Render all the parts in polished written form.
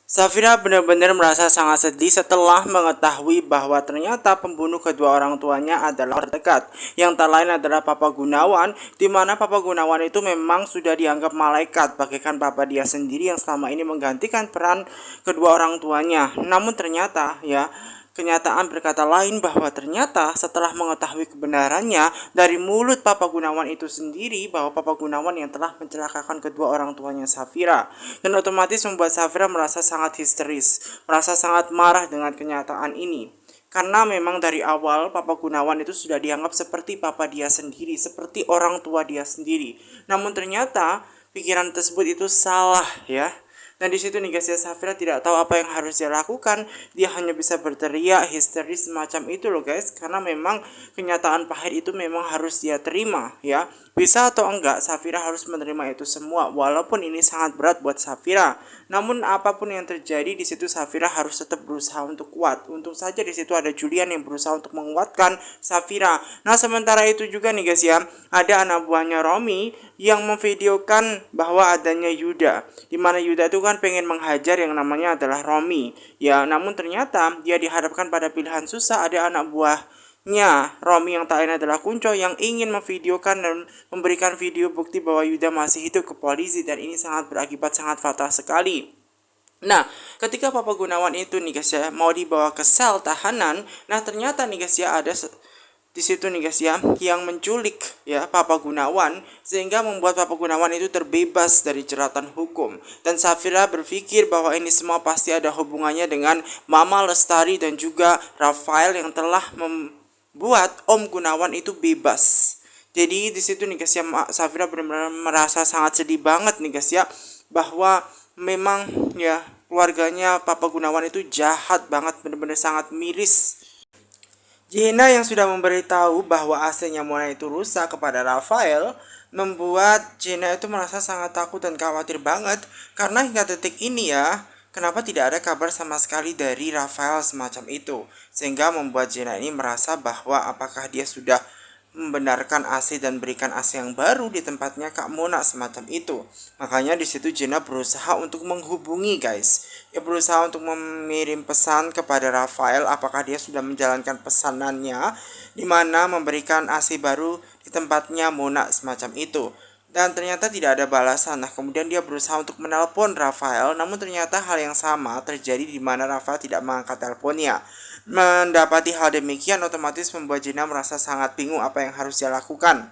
Safira benar-benar merasa sangat sedih setelah mengetahui bahwa ternyata pembunuh kedua orang tuanya adalah terdekat, yang tak lain adalah Papa Gunawan, di mana Papa Gunawan itu memang sudah dianggap malaikat, bagaikan papa dia sendiri yang selama ini menggantikan peran kedua orang tuanya. Namun ternyata ya, kenyataan berkata lain bahwa ternyata setelah mengetahui kebenarannya dari mulut Papa Gunawan itu sendiri, bahwa Papa Gunawan yang telah mencelakakan kedua orang tuanya Safira, dan otomatis membuat Safira merasa sangat histeris, merasa sangat marah dengan kenyataan ini. Karena memang dari awal Papa Gunawan itu sudah dianggap seperti papa dia sendiri, seperti orang tua dia sendiri. Namun ternyata pikiran tersebut itu salah ya. Dan di situ nih guys ya, Safira tidak tahu apa yang harus dia lakukan. Dia hanya bisa berteriak histeris semacam itu loh guys, karena memang kenyataan pahit itu memang harus dia terima ya. Bisa atau enggak, Safira harus menerima itu semua, walaupun ini sangat berat buat Safira. Namun apapun yang terjadi di situ, Safira harus tetap berusaha untuk kuat. Untung saja di situ ada Julian yang berusaha untuk menguatkan Safira. Nah sementara itu juga nih guys ya, ada anak buahnya Romi yang memvideokan bahwa adanya Yuda, dimana Yuda itu kan pengen menghajar yang namanya adalah Romi ya. Namun ternyata dia dihadapkan pada pilihan susah. Ada anak buahnya Romi yang tak lain adalah Kunco yang ingin memvideokan dan memberikan video bukti bahwa Yuda masih hidup ke polisi, dan ini sangat berakibat sangat fatal sekali. Nah, ketika Papa Gunawan itu nih guys ya mau dibawa ke sel tahanan, nah ternyata nih guys ya ada di situ nih guys ya yang menculik ya Papa Gunawan, sehingga membuat Papa Gunawan itu terbebas dari jeratan hukum. Dan Safira berpikir bahwa ini semua pasti ada hubungannya dengan Mama Lestari dan juga Rafael yang telah membuat Om Gunawan itu bebas. Jadi di situ nih guys ya, Safira benar-benar merasa sangat sedih banget nih guys ya, bahwa memang ya keluarganya Papa Gunawan itu jahat banget, benar-benar sangat miris. Gina yang sudah memberitahu bahwa AC-nya Mona itu rusak kepada Rafael membuat Gina itu merasa sangat takut dan khawatir banget, karena hingga detik ini ya, kenapa tidak ada kabar sama sekali dari Rafael semacam itu, sehingga membuat Gina ini merasa bahwa apakah dia sudah membenarkan AC dan berikan AC yang baru di tempatnya Kak Mona semacam itu. Makanya di situ Gina berusaha untuk menghubungi guys. Dia berusaha untuk mengirim pesan kepada Rafael apakah dia sudah menjalankan pesanannya, di mana memberikan AC baru di tempatnya Mona semacam itu. Dan ternyata tidak ada balasan. Nah kemudian dia berusaha untuk menelpon Rafael, namun ternyata hal yang sama terjadi di mana Rafael tidak mengangkat teleponnya. Mendapati hal demikian otomatis membuat Gina merasa sangat bingung apa yang harus dia lakukan.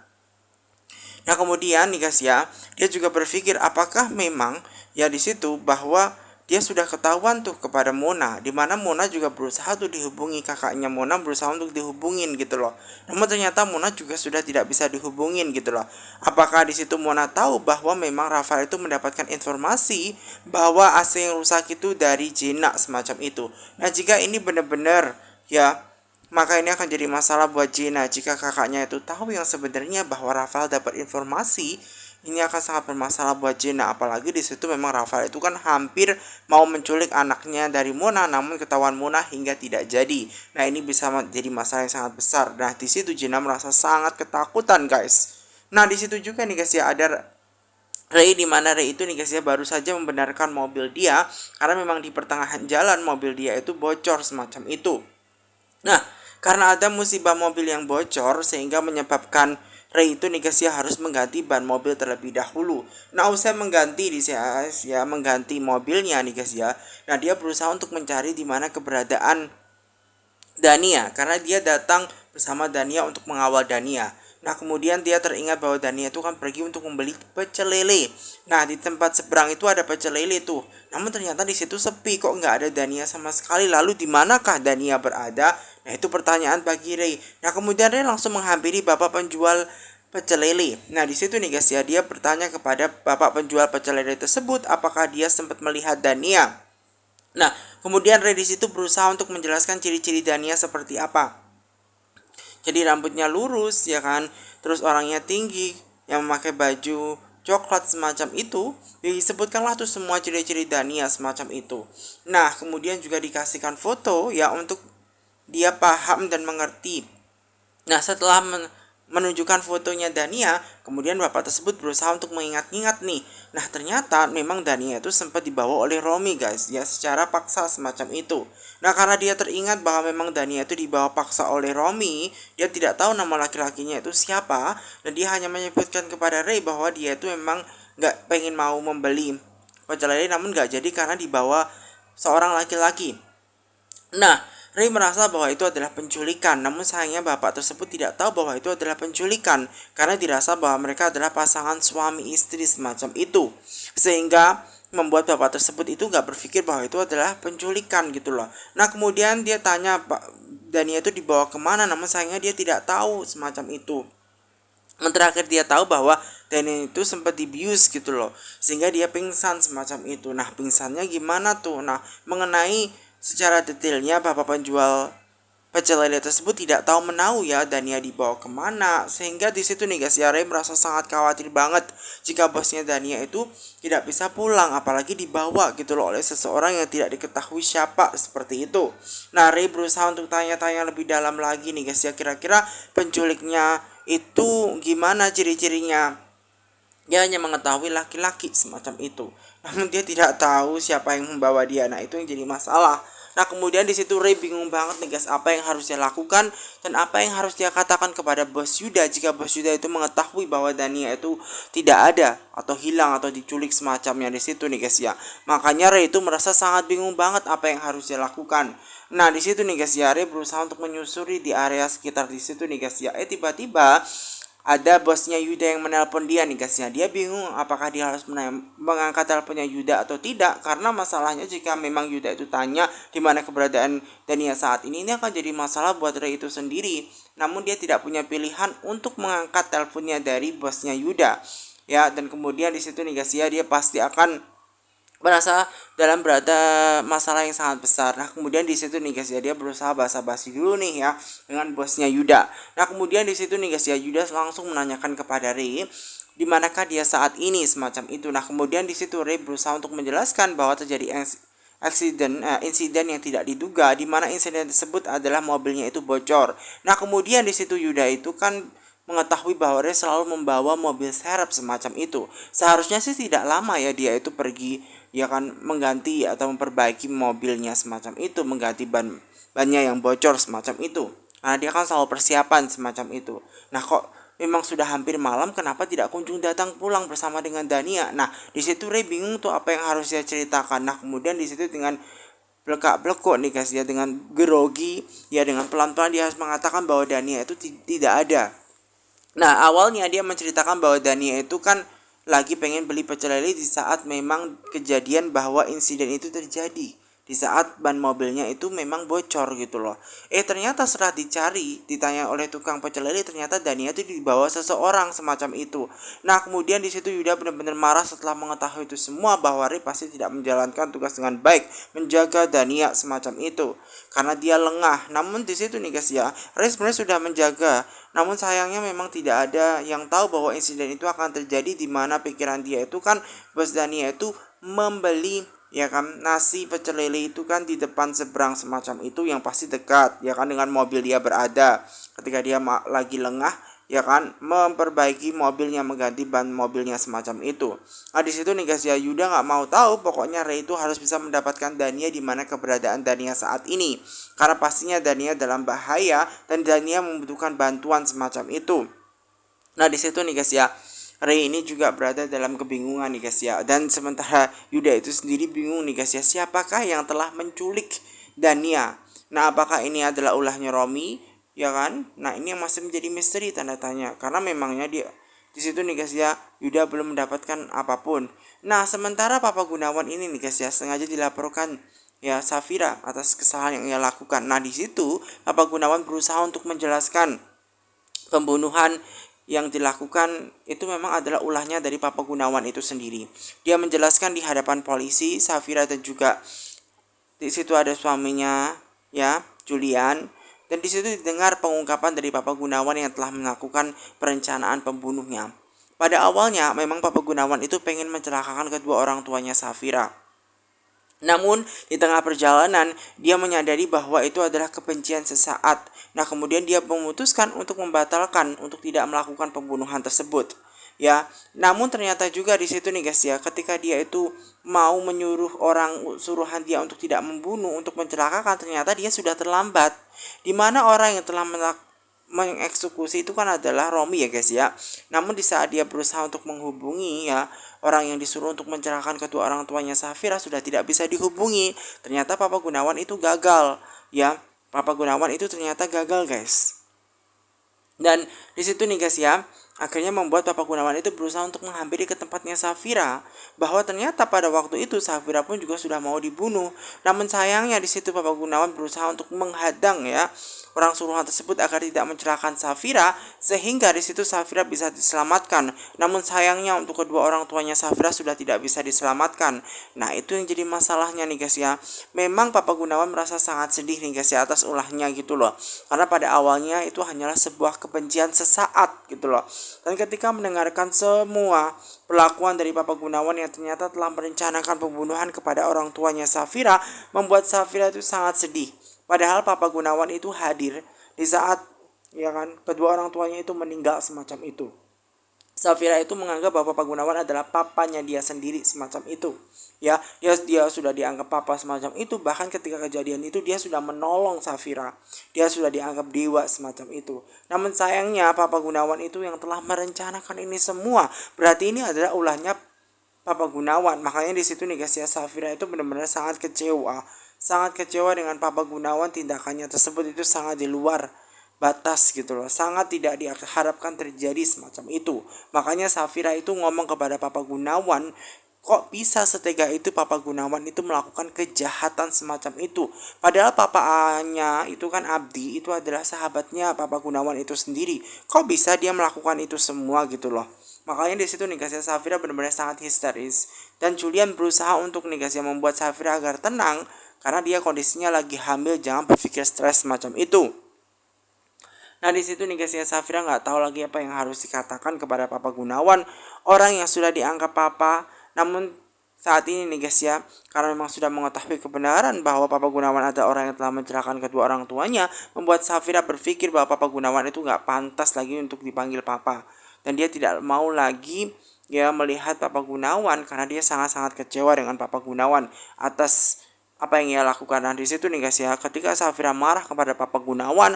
Nah kemudian nih guys ya, dia juga berpikir apakah memang ya di situ bahwa dia sudah ketahuan tuh kepada Mona, dimana Mona juga berusaha tuh dihubungi, kakaknya Mona berusaha untuk dihubungin gitu loh. Namun ternyata Mona juga sudah tidak bisa dihubungin gitu loh. Apakah di situ Mona tahu bahwa memang Rafael itu mendapatkan informasi bahwa AC yang rusak itu dari Gina semacam itu. Nah jika ini benar-benar ya, maka ini akan jadi masalah buat Gina. Jika kakaknya itu tahu yang sebenarnya bahwa Rafael dapat informasi, ini akan sangat bermasalah buat Gina. Apalagi di situ memang Rafael itu kan hampir mau menculik anaknya dari Mona, namun ketahuan Mona hingga tidak jadi. Nah ini bisa menjadi masalah yang sangat besar. Nah di situ Gina merasa sangat ketakutan guys. Nah di situ juga nih guys ya ada Ray, di mana Ray itu nih guys ya baru saja membenarkan mobil dia karena memang di pertengahan jalan mobil dia itu bocor semacam itu. Nah, karena ada musibah mobil yang bocor sehingga menyebabkan Ray itu nih guys ya harus mengganti ban mobil terlebih dahulu. Nah, usai mengganti mengganti mobilnya nih guys ya. Nah, dia berusaha untuk mencari di mana keberadaan Dania, karena dia datang bersama Dania untuk mengawal Dania. Nah kemudian dia teringat bahwa Dania itu kan pergi untuk membeli pecel lele. Nah di tempat seberang itu ada pecel lele tuh. Namun ternyata di situ sepi, kok nggak ada Dania sama sekali. Lalu di manakah Dania berada? Nah itu pertanyaan bagi Ray. Nah kemudian Ray langsung menghampiri bapak penjual pecel lele. Nah di situ nih guys ya, dia bertanya kepada bapak penjual pecel lele tersebut apakah dia sempat melihat Dania. Nah kemudian Ray di situ berusaha untuk menjelaskan ciri-ciri Dania seperti apa. Jadi rambutnya lurus ya kan, terus orangnya tinggi, yang memakai baju coklat semacam itu. Disebutkanlah tuh semua ciri-ciri Dania semacam itu. Nah kemudian juga dikasihkan foto ya untuk dia paham dan mengerti. Nah setelah menunjukkan fotonya Dania, kemudian bapak tersebut berusaha untuk mengingat-ingat nih. Nah, ternyata memang Dania itu sempat dibawa oleh Romi guys, ya secara paksa semacam itu. Nah, karena dia teringat bahwa memang Dania itu dibawa paksa oleh Romi, dia tidak tahu nama laki-lakinya itu siapa, dan dia hanya menyebutkan kepada Ray bahwa dia itu memang nggak pengen mau membeli pecel lele, namun nggak jadi karena dibawa seorang laki-laki. Nah, Ray merasa bahwa itu adalah penculikan, namun sayangnya bapak tersebut tidak tahu bahwa itu adalah penculikan karena dirasa bahwa mereka adalah pasangan suami istri semacam itu. Sehingga membuat bapak tersebut itu gak berpikir bahwa itu adalah penculikan gitu loh. Nah, kemudian dia tanya Pak Dania itu dibawa kemana, namun sayangnya dia tidak tahu semacam itu. Terakhir dia tahu bahwa Dania itu sempat dibius gitu loh, sehingga dia pingsan semacam itu. Nah, pingsannya gimana tuh? Nah, mengenai secara detailnya bapak penjual pecel lele tersebut tidak tahu menahu ya Dania dibawa kemana, sehingga di situ nih guys ya, Ray merasa sangat khawatir banget jika bosnya Dania itu tidak bisa pulang, apalagi dibawa gitu loh oleh seseorang yang tidak diketahui siapa seperti itu. Nah, Ray berusaha untuk tanya-tanya lebih dalam lagi nih guys ya, kira-kira penculiknya itu gimana ciri-cirinya. Dia hanya mengetahui laki-laki semacam itu, namun dia tidak tahu siapa yang membawa dia. Nah, itu yang jadi masalah. Nah, kemudian di situ Ray bingung banget nih guys, apa yang harus dia lakukan dan apa yang harus dia katakan kepada bos Yuda jika bos Yuda itu mengetahui bahwa Dania itu tidak ada atau hilang atau diculik semacamnya di situ nih guys ya. Makanya Ray itu merasa sangat bingung banget apa yang harus dia lakukan. Nah, di situ nih guys ya, Ray berusaha untuk menyusuri di area sekitar di situ nih guys ya. Tiba-tiba ada bosnya Yuda yang menelpon dia nih guys ya. Dia bingung apakah dia harus mengangkat teleponnya Yuda atau tidak, karena masalahnya jika memang Yuda itu tanya di mana keberadaan Dania saat ini akan jadi masalah buat Ray itu sendiri. Namun dia tidak punya pilihan untuk mengangkat teleponnya dari bosnya Yuda. Ya, dan kemudian di situ nih guys ya, dia pasti akan merasa dalam berada masalah yang sangat besar. Nah, kemudian di situ nih guys ya, dia berusaha basa-basi dulu nih ya dengan bosnya Yuda. Nah, kemudian di situ nih guys ya, Yuda langsung menanyakan kepada Ray di manakah dia saat ini semacam itu. Nah, kemudian di situ Ray berusaha untuk menjelaskan bahwa terjadi insiden yang tidak diduga, di mana insiden tersebut adalah mobilnya itu bocor. Nah, kemudian di situ Yuda itu kan mengetahui bahwa Ray selalu membawa mobil serep semacam itu. Seharusnya sih tidak lama ya dia itu pergi, ya kan, mengganti atau memperbaiki mobilnya semacam itu, mengganti bannya yang bocor semacam itu, karena dia kan selalu persiapan semacam itu. Nah, kok memang sudah hampir malam, kenapa tidak kunjung datang pulang bersama dengan Dania? Nah, di situ Ray bingung tuh apa yang harus dia ceritakan. Nah, kemudian di situ dengan belekak-belekok nih guys ya, dengan grogi ya, dengan pelan-pelan dia harus mengatakan bahwa Dania itu tidak ada. Nah, awalnya dia menceritakan bahwa Dania itu kan lagi pengen beli pecel lele di saat memang kejadian bahwa insiden itu terjadi, di saat ban mobilnya itu memang bocor gitu loh. Ternyata setelah dicari, ditanya oleh tukang pecel lele, ternyata Dania itu dibawa seseorang semacam itu. Nah, kemudian di situ Yuda benar-benar marah setelah mengetahui itu semua, bahwa Ray pasti tidak menjalankan tugas dengan baik menjaga Dania semacam itu karena dia lengah. Namun di situ nih guys ya, Ray sebenarnya sudah menjaga, namun sayangnya memang tidak ada yang tahu bahwa insiden itu akan terjadi, di mana pikiran dia itu kan bos Dania itu membeli, ya kan, nasi pecel lele itu kan di depan seberang semacam itu yang pasti dekat, ya kan, dengan mobil dia berada. Ketika dia lagi lengah, ya kan, memperbaiki mobilnya, mengganti ban mobilnya semacam itu. Nah, di situ nih guys ya, Yuda nggak mau tahu, pokoknya Ray itu harus bisa mendapatkan Dania di mana keberadaan Dania saat ini, karena pastinya Dania dalam bahaya dan Dania membutuhkan bantuan semacam itu. Nah, di situ nih guys ya, Ray ini juga berada dalam kebingungan nih guys ya, dan sementara Yuda itu sendiri bingung nih guys ya, siapakah yang telah menculik Dania. Nah, apakah ini adalah ulahnya Romi, ya kan? Nah, ini yang masih menjadi misteri tanda tanya, karena memangnya dia di situ nih guys ya, Yuda belum mendapatkan apapun. Nah, sementara Papa Gunawan ini nih guys ya, sengaja dilaporkan ya Safira atas kesalahan yang ia lakukan. Nah, di situ Papa Gunawan berusaha untuk menjelaskan pembunuhan yang dilakukan itu memang adalah ulahnya dari Papa Gunawan itu sendiri. Dia menjelaskan di hadapan polisi, Safira, dan juga di situ ada suaminya ya, Julian, dan di situ didengar pengungkapan dari Papa Gunawan yang telah melakukan perencanaan pembunuhnya. Pada awalnya memang Papa Gunawan itu pengen mencelakakan kedua orang tuanya Safira. Namun di tengah perjalanan dia menyadari bahwa itu adalah kebencian sesaat. Nah, kemudian dia memutuskan untuk membatalkan untuk tidak melakukan pembunuhan tersebut. Ya, namun ternyata juga di situ nih guys ya, ketika dia itu mau menyuruh orang suruhan dia untuk tidak membunuh, untuk mencelakakan, ternyata dia sudah terlambat. Di mana orang yang telah mengeksekusi itu kan adalah Romi ya guys ya. Namun di saat dia berusaha untuk menghubungi ya orang yang disuruh untuk mencerahkan kedua orang tuanya Safira sudah tidak bisa dihubungi. Ternyata Papa Gunawan itu gagal ya. Papa Gunawan itu ternyata gagal guys. Dan di situ nih guys ya, akhirnya membuat Papa Gunawan itu berusaha untuk menghampiri ke tempatnya Safira, bahwa ternyata pada waktu itu Safira pun juga sudah mau dibunuh. Namun sayangnya di situ Papa Gunawan berusaha untuk menghadang ya orang suruhan tersebut agar tidak mencelakakan Safira, sehingga di situ Safira bisa diselamatkan. Namun sayangnya untuk kedua orang tuanya Safira sudah tidak bisa diselamatkan. Nah, itu yang jadi masalahnya nih guys ya. Memang Papa Gunawan merasa sangat sedih nih guys ya atas ulahnya gitu loh. Karena pada awalnya itu hanyalah sebuah kebencian sesaat gitu loh. Dan ketika mendengarkan semua perlakuan dari Papa Gunawan yang ternyata telah merencanakan pembunuhan kepada orang tuanya Safira, membuat Safira itu sangat sedih. Padahal Papa Gunawan itu hadir di saat ya kan kedua orang tuanya itu meninggal semacam itu. Safira itu menganggap bahwa Papa Gunawan adalah papanya dia sendiri semacam itu. Ya, dia sudah dianggap papa semacam itu, bahkan ketika kejadian itu dia sudah menolong Safira. Dia sudah dianggap dewa semacam itu. Namun sayangnya Papa Gunawan itu yang telah merencanakan ini semua. Berarti ini adalah ulahnya Papa Gunawan. Makanya di situ nih guys ya, Safira itu benar-benar sangat kecewa. Sangat kecewa dengan Papa Gunawan, tindakannya tersebut itu sangat di luar batas gitu loh. Sangat tidak diharapkan terjadi semacam itu. Makanya Safira itu ngomong kepada Papa Gunawan, kok bisa setega itu Papa Gunawan itu melakukan kejahatan semacam itu. Padahal papanya itu kan Abdi, itu adalah sahabatnya Papa Gunawan itu sendiri. Kok bisa dia melakukan itu semua gitu loh. Makanya di situ nih guys ya, Safira benar-benar sangat histeris. Dan Julian berusaha untuk nih guys ya membuat Safira agar tenang, karena dia kondisinya lagi hamil, jangan berpikir stres semacam itu. Nah di situ nih guys ya, Safira nggak tahu lagi apa yang harus dikatakan kepada Papa Gunawan, orang yang sudah dianggap papa. Namun saat ini nih guys ya, karena memang sudah mengetahui kebenaran bahwa Papa Gunawan adalah orang yang telah mencelakakan kedua orang tuanya, membuat Safira berpikir bahwa Papa Gunawan itu nggak pantas lagi untuk dipanggil papa. Dan dia tidak mau lagi ya melihat Papa Gunawan, karena dia sangat-sangat kecewa dengan Papa Gunawan atas apa yang ia lakukan. Nah di situ nih guys ya, ketika Safira marah kepada Papa Gunawan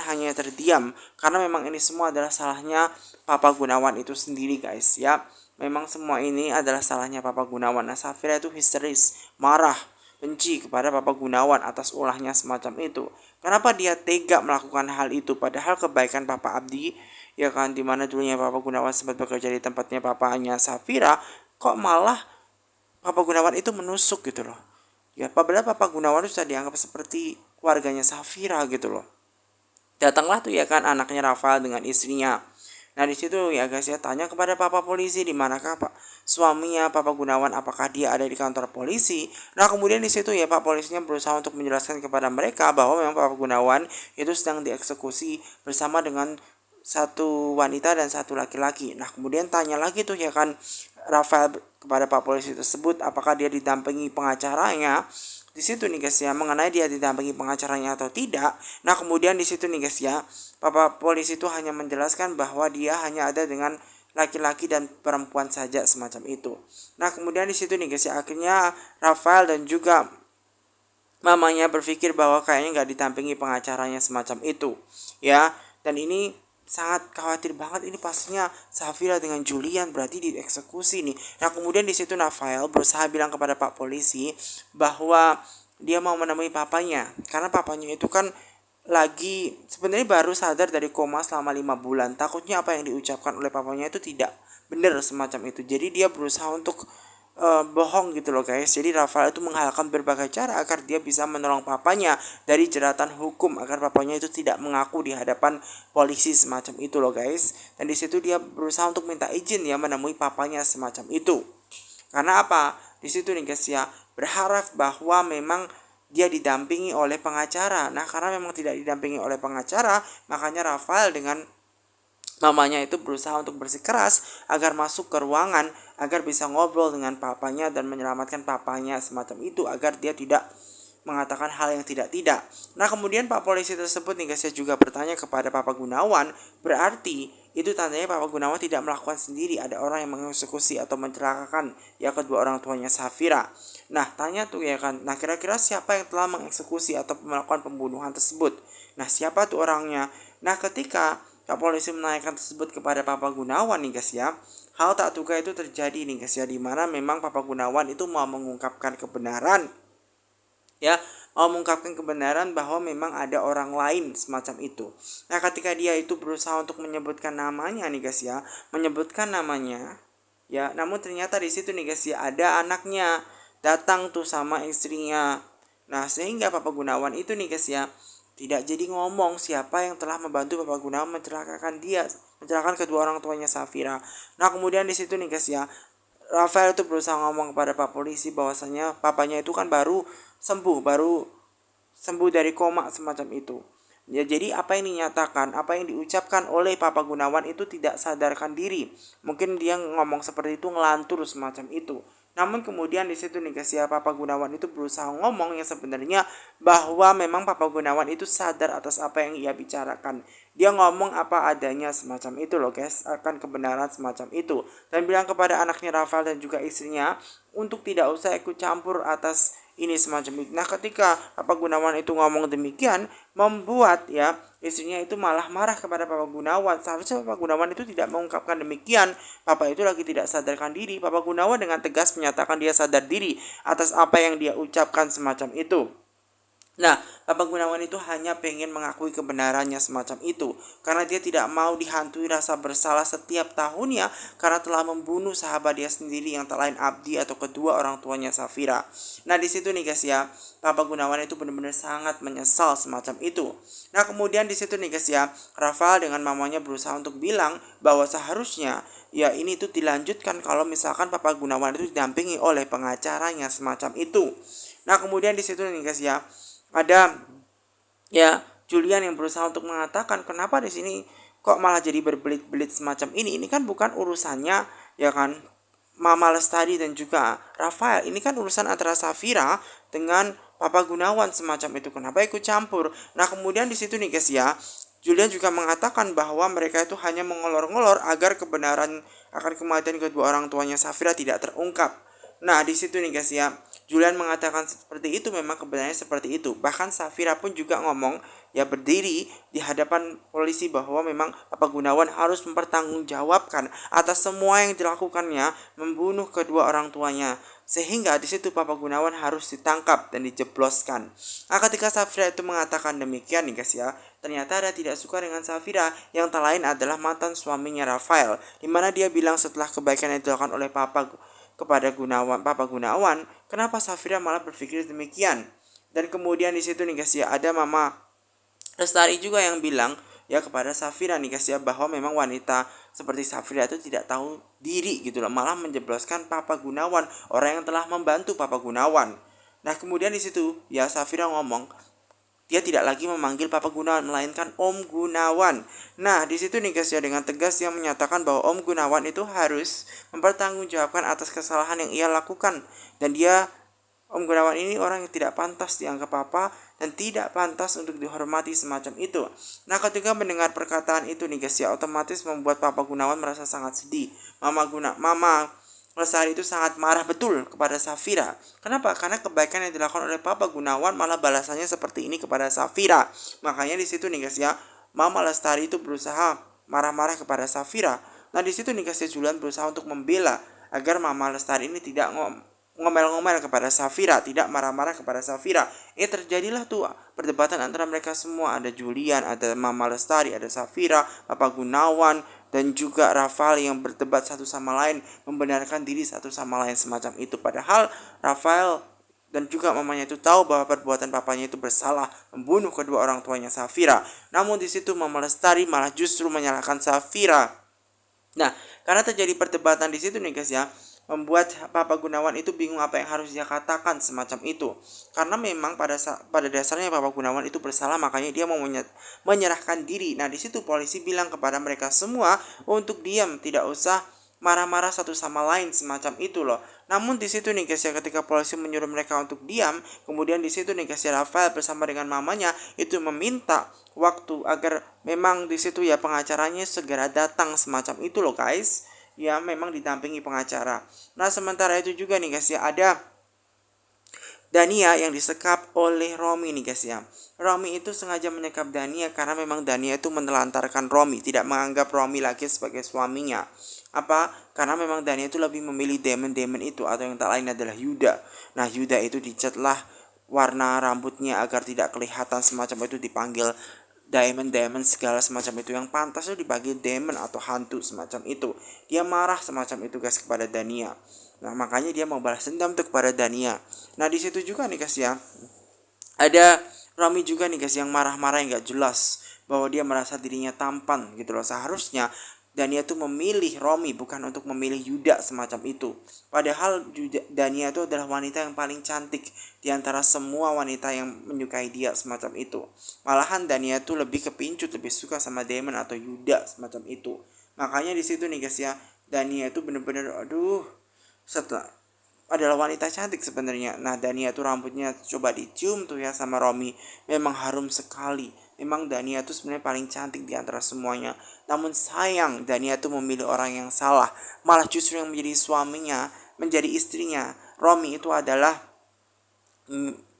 hanya terdiam, karena memang ini semua adalah salahnya Papa Gunawan itu sendiri guys ya. Memang semua ini adalah salahnya Papa Gunawan. Nah Safira itu histeris, marah, benci kepada Papa Gunawan atas ulahnya semacam itu. Kenapa dia tega melakukan hal itu, padahal kebaikan Papa Abdi ya kan, dimana dulunya Papa Gunawan sempat bekerja di tempatnya papanya Safira, kok malah Papa Gunawan itu menusuk gitu loh. Ya, padahal Papa Gunawan itu sudah dianggap seperti keluarganya Safira gitu loh. Datanglah tuh ya kan anaknya Rafael dengan istrinya. Nah di situ ya guys ya, tanya kepada Papa polisi di manakah Pak suaminya Papa Gunawan, apakah dia ada di kantor polisi. Nah kemudian di situ ya Pak polisinya berusaha untuk menjelaskan kepada mereka bahwa memang Papa Gunawan itu sedang dieksekusi bersama dengan satu wanita dan satu laki-laki. Nah kemudian tanya lagi tuh ya kan Rafael kepada Pak polisi tersebut, apakah dia didampingi pengacaranya. Di situ nih guys ya, mengenai dia didampingi pengacaranya atau tidak. Nah kemudian di situ nih guys ya, Papa polisi itu hanya menjelaskan bahwa dia hanya ada dengan laki-laki dan perempuan saja semacam itu. Nah kemudian di situ nih guys ya, akhirnya Rafael dan juga mamanya berpikir bahwa kayaknya nggak didampingi pengacaranya semacam itu ya. Dan ini sangat khawatir banget, ini pastinya Safira dengan Julian berarti dieksekusi nih. Nah kemudian di situ Rafael berusaha bilang kepada Pak polisi bahwa dia mau menemui papanya, karena papanya itu kan lagi sebenarnya baru sadar dari koma selama 5 bulan. Takutnya apa yang diucapkan oleh papanya itu tidak benar semacam itu. Jadi dia berusaha untuk bohong gitu loh guys. Jadi Rafael itu menghalalkan berbagai cara agar dia bisa menolong papanya dari jeratan hukum, agar papanya itu tidak mengaku di hadapan polisi semacam itu loh guys. Dan di situ dia berusaha untuk minta izin ya menemui papanya semacam itu. Karena apa? Di situ nih guys ya, berharap bahwa memang dia didampingi oleh pengacara. Nah karena memang tidak didampingi oleh pengacara, makanya Rafael dengan mamanya itu berusaha untuk bersikeras agar masuk ke ruangan agar bisa ngobrol dengan papanya dan menyelamatkan papanya semacam itu agar dia tidak mengatakan hal yang tidak-tidak. Nah, kemudian Pak Polisi tersebut nih guys, saya juga bertanya kepada Papa Gunawan, berarti itu tandanya Papa Gunawan tidak melakukan sendiri, ada orang yang mengeksekusi atau mencelakakan ya kedua orang tuanya Safira. Nah, tanya tuh ya kan, nah kira-kira siapa yang telah mengeksekusi atau melakukan pembunuhan tersebut? Nah, siapa tuh orangnya? Nah, ketika Pak Polisi menanyakan tersebut kepada Papa Gunawan nih guys ya, hal tak duga itu terjadi nih guys ya, dimana memang Papa Gunawan itu mau mengungkapkan kebenaran ya, mau mengungkapkan kebenaran bahwa memang ada orang lain semacam itu. Nah, ketika dia itu berusaha untuk menyebutkan namanya nih guys ya, menyebutkan namanya ya, namun ternyata di situ nih guys ya ada anaknya datang tuh sama istrinya. Nah, sehingga Papa Gunawan itu nih guys ya tidak jadi ngomong siapa yang telah membantu Papa Gunawan mencelakakan kedua orang tuanya Safira. Nah, kemudian di situ nih guys ya, Rafael itu berusaha ngomong kepada Pak Polisi bahwasanya papanya itu kan baru sembuh dari koma semacam itu. Ya, jadi apa yang dinyatakan, apa yang diucapkan oleh Papa Gunawan itu tidak sadarkan diri. Mungkin dia ngomong seperti itu ngelantur semacam itu. Namun kemudian di situ nih guys ya, Papa Gunawan itu berusaha ngomong yang sebenarnya bahwa memang Papa Gunawan itu sadar atas apa yang ia bicarakan. Dia ngomong apa adanya semacam itu loh guys, akan kebenaran semacam itu. Dan bilang kepada anaknya Rafael dan juga istrinya untuk tidak usah ikut campur atas ini semacam itu. Nah, ketika Papa Gunawan itu ngomong demikian, membuat ya istrinya itu malah marah kepada Papa Gunawan. Seharusnya Papa Gunawan itu tidak mengungkapkan demikian. Papa itu lagi tidak sadarkan diri. Papa Gunawan dengan tegas menyatakan dia sadar diri atas apa yang dia ucapkan semacam itu. Nah, Papa Gunawan itu hanya pengen mengakui kebenarannya semacam itu karena dia tidak mau dihantui rasa bersalah setiap tahunnya karena telah membunuh sahabat dia sendiri yang tak lain Abdi atau kedua orang tuanya Safira. Nah, di situ nih guys ya, Papa Gunawan itu benar-benar sangat menyesal semacam itu. Nah, kemudian di situ nih guys ya, Rafael dengan mamanya berusaha untuk bilang bahwa seharusnya ya ini tuh dilanjutkan kalau misalkan Papa Gunawan itu didampingi oleh pengacaranya semacam itu. Nah, kemudian di situ nih guys ya, ada ya Julian yang berusaha untuk mengatakan kenapa di sini kok malah jadi berbelit-belit semacam ini. Ini kan bukan urusannya ya kan Mama Lestari dan juga Rafael. Ini kan urusan antara Safira dengan Papa Gunawan semacam itu. Kenapa ikut campur? Nah, kemudian di situ nih guys ya, Julian juga mengatakan bahwa mereka itu hanya mengolor-ngolor agar kebenaran akan kematian kedua orang tuanya Safira tidak terungkap. Nah, di situ nih guys ya, Julian mengatakan seperti itu, memang kebenarannya seperti itu. Bahkan Safira pun juga ngomong ya berdiri di hadapan polisi bahwa memang Papa Gunawan harus mempertanggungjawabkan atas semua yang dilakukannya membunuh kedua orang tuanya. Sehingga di situ Papa Gunawan harus ditangkap dan dijebloskan. Nah, ketika Safira itu mengatakan demikian nih guys ya, ternyata ada tidak suka dengan Safira yang tak lain adalah mantan suaminya Rafael, dimana dia bilang setelah kebaikan yang dilakukan oleh kepada Papa Gunawan, kenapa Safira malah berpikir demikian? Dan kemudian di situ nih guys ya, ada Mama Lestari juga yang bilang ya kepada Safira nih guys ya, bahwa memang wanita seperti Safira itu tidak tahu diri gitu loh, malah menjebloskan Papa Gunawan, orang yang telah membantu Papa Gunawan. Nah, kemudian di situ ya Safira ngomong, dia tidak lagi memanggil Papa Gunawan melainkan Om Gunawan. Nah, di situ nih guys ya, dengan tegas yang menyatakan bahwa Om Gunawan itu harus mempertanggungjawabkan atas kesalahan yang ia lakukan, dan Om Gunawan ini orang yang tidak pantas dianggap papa dan tidak pantas untuk dihormati semacam itu. Nah, ketika mendengar perkataan itu nih guys ya, otomatis membuat Papa Gunawan merasa sangat sedih. Mama Lestari itu sangat marah betul kepada Safira. Kenapa? Karena kebaikan yang dilakukan oleh Papa Gunawan malah balasannya seperti ini kepada Safira. Makanya di situ nih guys ya, Mama Lestari itu berusaha marah-marah kepada Safira. Nah, di situ nih guys ya, Julian berusaha untuk membela agar Mama Lestari ini tidak ngomel-ngomel kepada Safira, tidak marah-marah kepada Safira. Terjadilah tuh perdebatan antara mereka semua. Ada Julian, ada Mama Lestari, ada Safira, Papa Gunawan, dan juga Rafael yang berdebat satu sama lain, membenarkan diri satu sama lain semacam itu. Padahal Rafael dan juga mamanya itu tahu bahwa perbuatan papanya itu bersalah membunuh kedua orang tuanya Safira. Namun di situ Mama Lestari malah justru menyalahkan Safira. Nah, karena terjadi perdebatan di situ nih guys ya, membuat Papa Gunawan itu bingung apa yang harus dia katakan semacam itu. Karena memang pada dasarnya Papa Gunawan itu bersalah, makanya dia mau menyerahkan diri. Nah, di situ polisi bilang kepada mereka semua untuk diam, tidak usah marah-marah satu sama lain semacam itu loh. Namun di situ nih guys ya, ketika polisi menyuruh mereka untuk diam, kemudian di situ nih guys ya, Rafael bersama dengan mamanya itu meminta waktu agar memang di situ ya pengacaranya segera datang semacam itu loh guys. Ya memang didampingi pengacara. Nah, sementara itu juga nih guys ya, ada Dania yang disekap oleh Romi nih guys ya. Romi itu sengaja menyekap Dania karena memang Dania itu menelantarkan Romi, tidak menganggap Romi lagi sebagai suaminya. Apa? Karena memang Dania itu lebih memilih Damon itu, atau yang tak lain adalah Yuda. Nah, Yuda itu dicatlah warna rambutnya agar tidak kelihatan semacam itu, dipanggil Diamond segala semacam itu, yang pantas itu dipanggil Demon atau hantu semacam itu. Dia marah semacam itu guys kepada Dania. Nah, makanya dia mau balas dendam tuh kepada Dania. Nah, di situ juga nih guys ya, ada Rami juga nih guys yang marah-marah yang gak jelas, bahwa dia merasa dirinya tampan gitu loh. Seharusnya Dania tuh memilih Romi, bukan untuk memilih Yuda semacam itu. Padahal Dania itu adalah wanita yang paling cantik di antara semua wanita yang menyukai dia semacam itu. Malahan Dania tuh lebih kepincut, lebih suka sama Damon atau Yuda semacam itu. Makanya di situ nih guys ya, Dania itu bener-bener aduh, setelah adalah wanita cantik sebenarnya. Nah, Dania tuh rambutnya coba dicium tuh ya sama Romi, memang harum sekali. Memang Dania tuh sebenarnya paling cantik di antara semuanya. Namun sayang, Dania tuh memilih orang yang salah. Malah justru yang menjadi suaminya, menjadi istrinya Romi itu adalah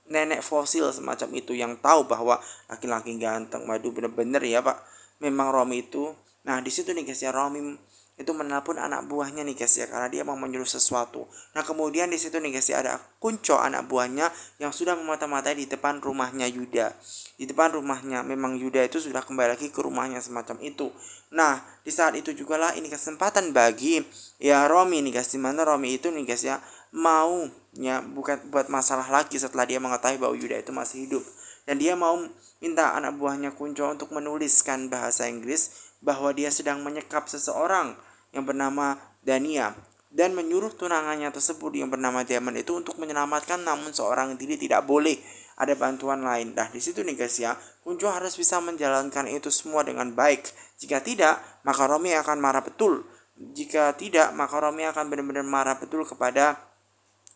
nenek fosil semacam itu, yang tahu bahwa laki-laki ganteng. Waduh, bener-bener ya Pak. Memang Romi itu. Nah, di situ nih guys ya, Romi itu menelpon anak buahnya nih guys ya, karena dia mau menyuruh sesuatu. Nah, kemudian di situ nih guys ya, ada Kunco anak buahnya yang sudah memata-matai di depan rumahnya Yuda. Di depan rumahnya memang Yuda itu sudah kembali lagi ke rumahnya semacam itu. Nah, di saat itu juga lah ini kesempatan bagi ya Romi nih guys, dimana Romi itu nih guys ya mau ya bukan buat masalah lagi setelah dia mengetahui bahwa Yuda itu masih hidup, dan dia mau minta anak buahnya Kunco untuk menuliskan bahasa Inggris bahwa dia sedang menyekap seseorang yang bernama Dania, dan menyuruh tunangannya tersebut yang bernama Damon itu untuk menyelamatkan, namun seorang diri tidak boleh ada bantuan lain. Nah, di situ nih guys ya, Kunco harus bisa menjalankan itu semua dengan baik. Jika tidak, maka Romi akan marah betul. Jika tidak, maka Romi akan benar-benar marah betul kepada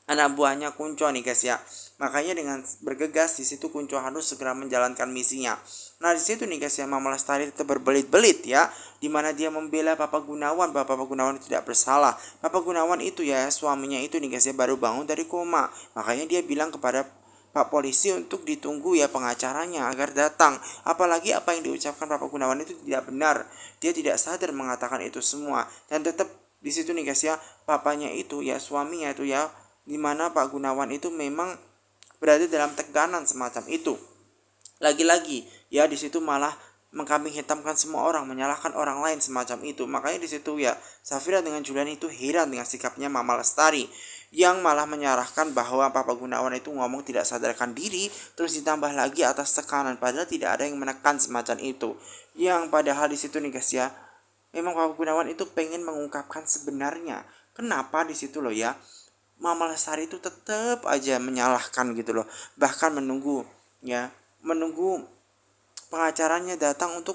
anak buahnya Kunco nih guys ya. Makanya dengan bergegas di situ Kunco harus segera menjalankan misinya. Nah, di situ nih guys ya, Mama Lestari tetap berbelit-belit ya, dimana dia membela Papa Gunawan bahwa Papa Gunawan tidak bersalah. Papa Gunawan itu ya suaminya itu nih guys ya baru bangun dari koma. Makanya dia bilang kepada Pak polisi untuk ditunggu ya pengacaranya agar datang. Apalagi apa yang diucapkan Papa Gunawan itu tidak benar. Dia tidak sadar mengatakan itu semua, dan tetap di situ nih guys ya, papanya itu ya suaminya itu ya, dimana Pak Gunawan itu memang berada dalam tekanan semacam itu. Lagi-lagi ya di situ malah mengkambing hitamkan semua orang, menyalahkan orang lain semacam itu. Makanya di situ ya Safira dengan Julian itu heran dengan sikapnya Mama Lestari, yang malah menyalahkan bahwa Papa Gunawan itu ngomong tidak sadarkan diri, terus ditambah lagi atas tekanan, padahal tidak ada yang menekan semacam itu. Yang padahal di situ nih guys ya, memang Papa Gunawan itu pengen mengungkapkan sebenarnya. Kenapa di situ loh ya, Mama Lestari itu tetap aja menyalahkan gitu loh. Bahkan menunggu pengacaranya datang untuk